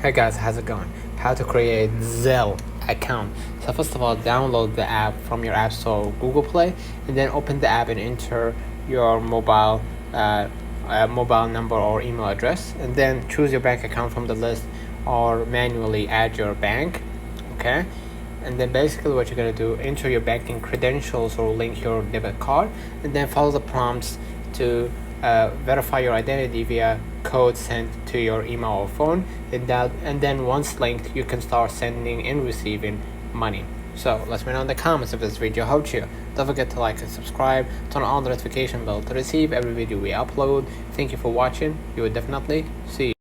Hey guys, how's it going? How to create Zelle account. So first of all, download the app from your app store or Google Play, and then open the app and enter your mobile number or email address, and then choose your bank account from the list or manually add your bank. Okay, and then basically what you're going to do, enter your banking credentials or link your debit card, and then follow the prompts to verify your identity via code sent to your email or phone, and then once linked, you can start sending and receiving money. So let me know in the comments if this video helped you. Don't forget to like and subscribe, turn on the notification bell to receive every video we upload. Thank you for watching. You will definitely see you.